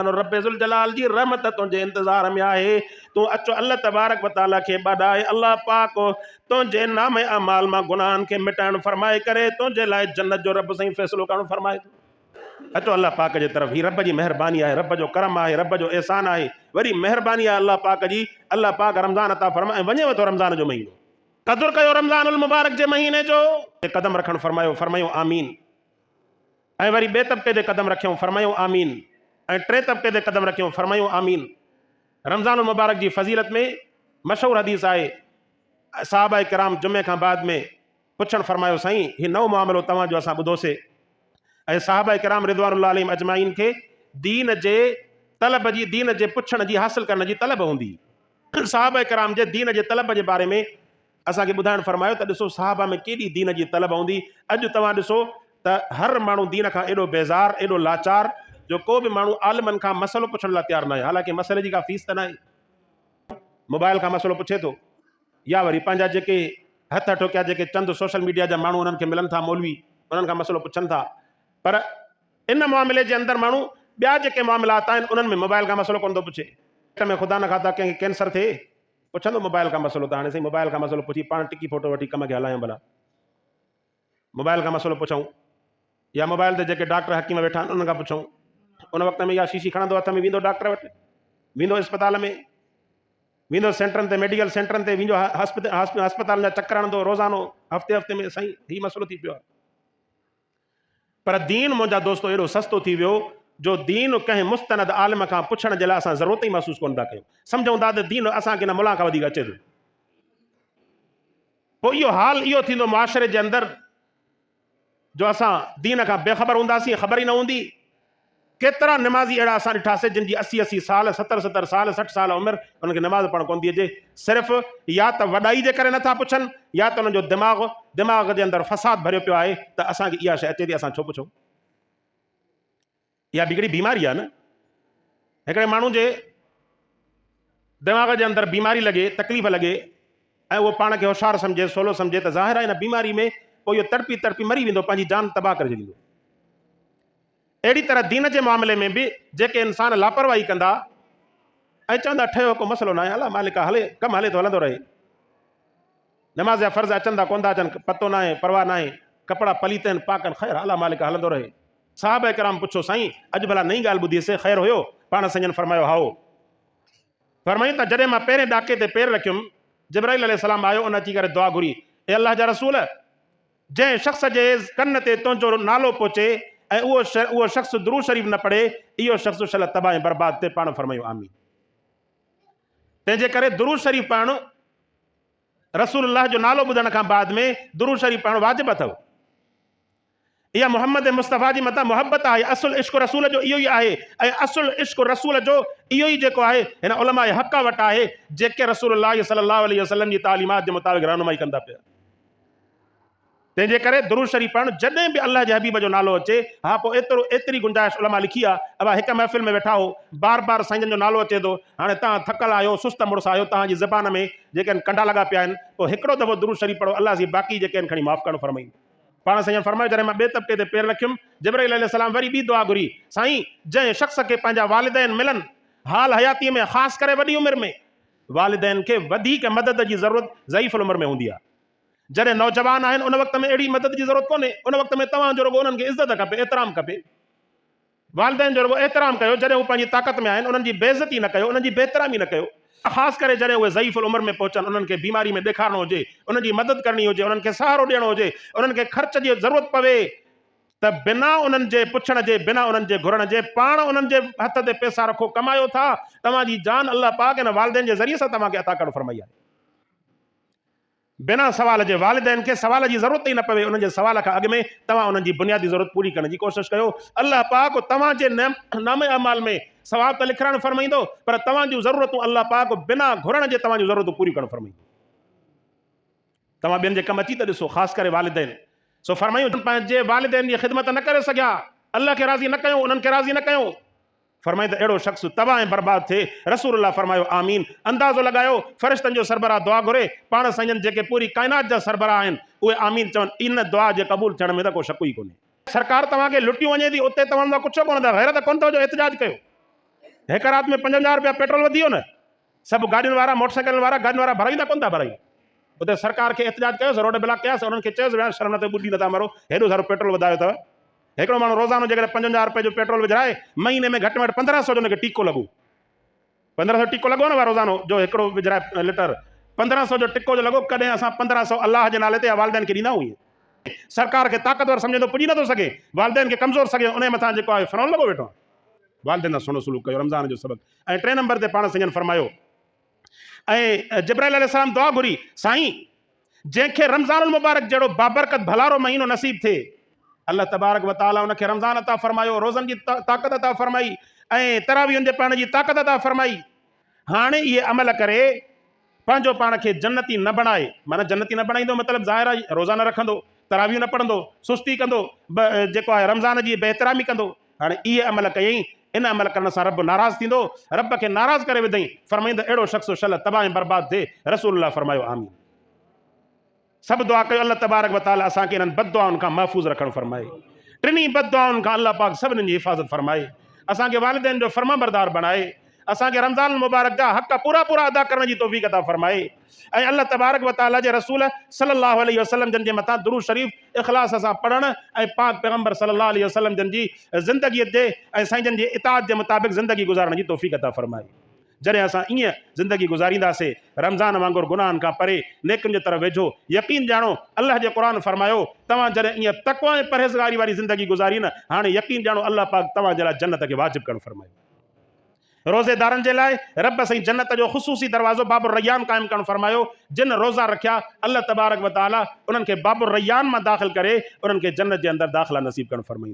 रब्बे ज़ुल जलाल जी रहमत तुंहिंजे इंतज़ार में आहे। तूं अचो अल्लाह तबारक व तआला खे ॿधाए। अल्लाह पाक तुंहिंजे नामे अमाल मां गुनाहनि खे मिटाइण फरमाए करे तुंहिंजे लाइ जन्नत जो रब साईं फ़ैसिलो करणु फरमाए थो। अचो अल्लाह पाक जे तरफ़। ही रब जी मेहरबानी आहे, रब जो करम आहे, रब जो एहसान आहे, वरी मेहरबानी आहे अल्लाह पाक जी। अल्लाह पाक रमज़ान अता फरमाए वञेव थो रमज़ान जो महीनो। क़दुरु कयो रमज़ान उल मुबारक जे महीने जो। क़दम रखणु फरमायो, फरमायो आमीन। ऐं वरी ॿिए तबके ते क़दम रखियऊं, फरमायो आमीन। ऐं टे तबके ते क़दम रखियऊं, फरमायो आमीन। रमज़ान उल मुबारक जी फज़ीलत में मशहूरु हदीस आहे, सहाबा किराम जुमे खां बाद में पुछणु फरमायो साईं हीउ नओं मामिलो तव्हांजो असां ॿुधोसीं। ऐं सहाबा किराम रिदवानुल्लाह अलैहिम अजमाइन खे दीन जे तलब जी, दीन जे पुछण जी, हासिल करण जी तलब हूंदी। सहाबा किराम जे दीन जे तलब जे बारे में असांखे ॿुधाइणु फरमायो त ॾिसो सहाबा में केॾी दीन जी तलब हूंदी। अॼु तव्हां ॾिसो त हर माण्हू दीन खां एॾो बेज़ार, एॾो लाचार, जो को बि माण्हू आलिमनि खां मसइलो पुछण लाइ तयारु न आहे। हालांकि मसइले जी का फीस त न आहे। मोबाइल खां मसइलो पुछे थो, या वरी पंहिंजा जेके हथ ठोकिया जेके चंद सोशल मीडिया जा माण्हू उन्हनि खे मिलनि था, मौलवी, उन्हनि खां मसइलो पुछनि था। पर इन मामले जे अंदरि माण्हू ॿिया जेके मामलात आहिनि उन्हनि में मोबाइल खां मसइलो कोन थो पुछे। पेट में ख़ुदा न ख़ास्ता कंहिंखे कैंसर थिए, पुछंदो मोबाइल खां मसइलो। त हाणे साईं मोबाइल खां मसइलो पुछी पाण टिकी फोटो वठी कम खे हलायूं भला। मोबाइल खां मसइलो पुछूं, या मोबाइल ते जेके डॉक्टर हकीम वेठा आहिनि उन्हनि खां पुछूं। उन वक़्त में या शीशी खणंदो हथ में, वेंदो डॉक्टर वटि, वेंदो इस्पताल में, वेंदो सेंटरनि ते, मेडिकल सेंटरनि ते, वेंदो हस्पताल जा चकर हणंदो रोज़ानो, हफ़्ते हफ़्ते में। साईं हीउ मसइलो थी पियो आहे। पर दीन मुंहिंजा दोस्तो एॾो सस्तो थी वियो जो दीन कंहिं मुस्तनद आलिम खां पुछण जे लाइ असां ज़रूरत ई महसूसु कोन था कयूं। सम्झूं था त दीन असांखे न मुला खां वधीक अचे थो। पोइ इहो हाल इहो थींदो मुआशरे जे अंदरि जो असां दीन खां बेख़बर हूंदासीं, ख़बर ई न हूंदी। केतिरा नमाज़ी अहिड़ा असां ॾिठासीं जिन जी 80-80 साल, 70-70 साल, 60 साल उमिरि, उन्हनि खे नमाज़ पढ़णु कोन थी अचे। सिर्फ़ु या त वॾाई जे करे नथा पुछनि, या त उन्हनि जो दिमाग़ जे अंदरि फ़साद भरियो पियो आहे त असांखे इहा शइ अचे थी, असां छो पुछूं। इहा बिगड़ी बीमारी आहे न। हिकिड़े माण्हू जे दिमाग़ जे अंदरि बीमारी लॻे, तकलीफ़ लॻे, ऐं उहो पाण खे होशियारु सम्झे, सोलो सम्झे, त ज़ाहिर आहे इन बीमारी में पोइ इहो तड़पी तड़पी मरी वेंदो, पंहिंजी जान तबाह करे छॾींदो। अहिड़ी तरह दीन जे मामले में बि जेके इंसान लापरवाही कंदा ऐं चवंदा ठहियो को मसइलो न आहे, अलाह मालिक हले, कमु हले थो, हलंदो रहे। नमाज़ जा फ़र्ज़ अचनि था कोन था अचनि, पतो न आहे, परवाह न आहे, कपिड़ा पलीत आहिनि, पाकनि, ख़ैर अलाह मालिक हलंदो रहे। साहब किराम पुछो साईं अॼु भला नई ॻाल्हि ॿुधीसीं, ख़ैर हुयो? पाण संजन फरमायो हाओ। फरमाई त जॾहिं मां पहिरें ॾाके ते पेर रखियुमि, जिब्राइल अलैहिस्सलाम आयो, उन अची करे दुआ घुरी, ए अल्लाह जा रसूल, जंहिं शख़्स जे कन ते तुंहिंजो नालो पहुचे ऐं उहो शख़्स दुरूद शरीफ़ न पढ़े, इहो शख़्स शल तबाह ऐं बर्बाद ते। पाण फरमायो आमीन। तंहिंजे करे दुरूद शरीफ़ पढ़णु, रसूलुल्लाह जो नालो ॿुधण खां बाद में दुरूद शरीफ़ पढ़णु वाजिबु अथव। इहा मोहम्मद मुस्तफ़ा जी मथां मोहब्बत आहे। असुल इश्क रसूल जो इहो ई आहे, ऐं असुल इश्क रसूल जो इहो ई जेको आहे हिन उलमाए हक़ वटि आहे, जेके रसूलुल्लाह सल्लल्लाहु अलैहि वसल्लम जी तालीमात जे मुताबिक़ रहनुमाई कंदा पिया। तंहिंजे करे दुरूद शरीफ़ पढ़णु, जॾहिं बि अल्लाह जे हबीब जो नालो अचे, हा पोइ एतिरी गुंजाइश उलमा लिखी आहे। अब हिकु महफ़िल में वेठा हो, बार बार साईं जो नालो अचे थो, हाणे तव्हां थकल आहियो, सुस्त मुड़ुस आहियो, तव्हांजी ज़बान में जेके कंडा लॻा पिया आहिनि, पोइ हिकिड़ो दफ़ो दुरूद शरीफ़ पढ़ो, अल्लाह जी बाक़ी जेके आहिनि खणी माफ़ु करणु फरमाई। पाण साईं फरमायो जॾहिं मां ॿिए तबके ते पेर रखियुमि, जिब्राइल अलैहिस्सलाम वरी ॿी दुआ घुरी, साईं जंहिं शख़्स खे पंहिंजा वालिदैन मिलनि हाल हयातीअ में, ख़ासि करे वॾी उमिरि में, वालिदैन खे वधीक मदद जी ज़रूरत ज़ईफ़ुल उमिरि में हूंदी आहे। जॾहिं नौजवान आहिनि उन वक़्त में अहिड़ी मदद जी ज़रूरत कोन्हे, उन वक़्त में तव्हांजो रुॻो उन्हनि खे इज़त खपे, एतिराम खपे। वालिदैन जो रुॻो एतिराम कयो, जॾहिं हू पंहिंजी ताक़त में आहिनि उन्हनि जी बेइज़ती न कयो, उन्हनि जी बेहतरामी न कयो। ख़ासि करे जॾहिं उहे ज़ईफ़ुल उमिरि में पहुचनि, उन्हनि खे बीमारी में ॾेखारणो हुजे, उन्हनि जी मदद करणी हुजे, उन्हनि खे सहारो ॾियणो हुजे, उन्हनि खे ख़र्च जी ज़रूरत पवे, त बिना उन्हनि जे पुछण जे, बिना उन्हनि जे घुरण जे, पाण उन्हनि जे हथ ते पैसा रखो, कमायो था, तव्हांजी जान अल्लाह पाक हिन वालिदैन जे ज़रिए सां तव्हांखे अता करणु फरमाई आहे। बिना सवाल जे वालिदैन खे सवाल जी ज़रूरत ई न पवे, उन्हनि जे सवाल खां अॻु में तव्हां उन्हनि जी बुनियादी ज़रूरत पूरी करण जी कोशिशि कयो। अल्लाह पाक तव्हांजे नामे अमाल में सवाब त लिखणु फरमाईंदो, पर तव्हांजूं ज़रूरतूं अल्लाह पाक बिना घुरण जे तव्हांजूं ज़रूरतूं पूरी करणु फरमाईंदो। तव्हां ॿियनि जे कमु अची त ॾिसो, ख़ासि करे वालिदैन। सो फरमायूं पंहिंजे वालिदैन जी ख़िदमत न करे सघिया, अल्लाह खे राज़ी न कयूं, उन्हनि खे राज़ी न कयूं, फरमाई त अहिड़ो शख़्स तबाह ऐं बर्बाद थिए। रसूलुल्लाह फरमायो आमीन। अंदाज़ो लॻायो, फ़रिश्तनि जो सरबराह दुआ घुरे, पाण साईं जेके पूरी काइनात जा सरबराह आहिनि उहे आमीन चवनि, इन दुआ जे क़बूल थियण में त को शक ई कोन्हे। सरकार तव्हांखे लुटियूं वञे थी, उते तव्हां कुझु कोन था, गैरत कोन था जो एतिजाज कयो। एक रात में 50 रुपया पेट्रोल वधी न। सब गाड़ियुनि वारा मोटरसाइकिल वारा गाड़ियुनि वारा भराईंदा कोन था भराई। उते सरकार के एहतजाज कयोसीं, रोड ब्लॉक कयासीं, उन्हनि खे चयोसीं भेण शर्म न ते ॿुधी नथा मरो, हेॾो सारो पेट्रोल वधायो अथव। हिकिड़ो माण्हू रोज़ानो जेकॾहिं 50 रुपए जो पेट्रोल विझाए महीने में घटि में घटि 1500 जो हुनखे टीको लॻो, 1500 टीको लॻो न रोज़ानो जो हिकिड़ो विझाए लीटर 1500 जो टिको जो लॻो। कॾहिं असां 1500 अलाह जे नाले ते या वालिदैन खे ॾींदा हुई। सरकार खे ताक़तवर सम्झे थो, पुॼी नथो सघे, वालिदैन खे कमज़ोर सघे, उन मथां जेको आहे फरोन लॻो वेठो। वालिदैन सां सुहिणो सलूक कयो, रमज़ान जो सबक़। ऐं 3 नंबर ते पाण सजन फरमायो ऐं जिब्राइल अलैहिस्सलाम दुआ घुरी, साईं जंहिंखे रमज़ानुल मुबारक जहिड़ो बाबरकत भलारो महीनो नसीब थिए, अल्लाह तबारक व तआला उनखे रमज़ान अता फरमायो, रोज़नि जी ताक़त अता फरमाई ऐं तरावीहुनि जे पढ़ण जी ताक़त अता फरमाई। हाणे इहे अमल करे पंहिंजो पाण खे जन्नती न बणाए, माना जन्नती न बणाईंदो मतिलबु ज़ाहिर आहे रोज़ा न रखंदो, तरावियूं न पढ़ंदो, सुस्ती कंदो, जेको आहे रमज़ान जी बेहतरामी कंदो। हाणे इहे अमल कयईं, इन अमल करण सां रब नाराज़ थींदो, रब खे नाराज़ करे विधई, फरमाईंदो अहिड़ो शख़्स शल तबाह ऐं बर्बाद थिए। रसूलुल्लाह फरमायो आमीन। सभु दुआ कयो अल्लाह तबारक व तआला असांखे इन्हनि बददुआउनि खां महफ़ूज़ रखणु फरमाए, टिनी बददुआउनि खां अल्लाह पाक सभिनीनि जी हिफ़ाज़त फरमाए, असांखे वालिदैन जो फर्माबरदार बणाए, असांखे रमज़ान मुबारक जा हक़ पूरा पूरा अदा करण जी तौफ़ीक़ अता फरमाए ऐं अल्लाह तबारक व तआला जे रसूल सल्लल्लाहु अलैहि वसल्लम जन जे मथां दुरूद शरीफ़ इख़लास सां पढ़ण ऐं पाक पैगम्बर सल्लल्लाहु अलैहि वसल्लम जन जी ज़िंदगीअ जे ऐं साईं जन जी इताअत जे मुताबिक़ ज़िंदगी गुज़ारण जी तौफ़ीक़ अता फरमाए। जॾहिं असां ईअं ज़िंदगी गुज़ारींदासीं, रमज़ान वांगुरु गुनाहनि खां परे नेकियुनि जे तरफ़ वेझो, यकीन ॼाणो अल्लाह जे क़ुरान फरमायो, तव्हां जॾहिं ईअं तक़वा ऐं परहेज़गारी वारी ज़िंदगी गुज़ारी न, हाणे यकीन ॼाणो अल्लाह पाक तव्हां जे लाइ जन्नत खे वाजिबु करणु फरमायो। रोज़ेदारनि जे लाइ रब साईं जन्नत जो ख़ुसूसी दरवाज़ो बाबुर रैयान क़ाइमु करणु फरमायो। जिन रोज़ा रखिया अल्लाह तबारक व तआला उन्हनि खे बाबुर रैयान मां दाख़िल करे उन्हनि खे जन्नत जे अंदरि दाख़िला नसीब करणु फरमाईंदो।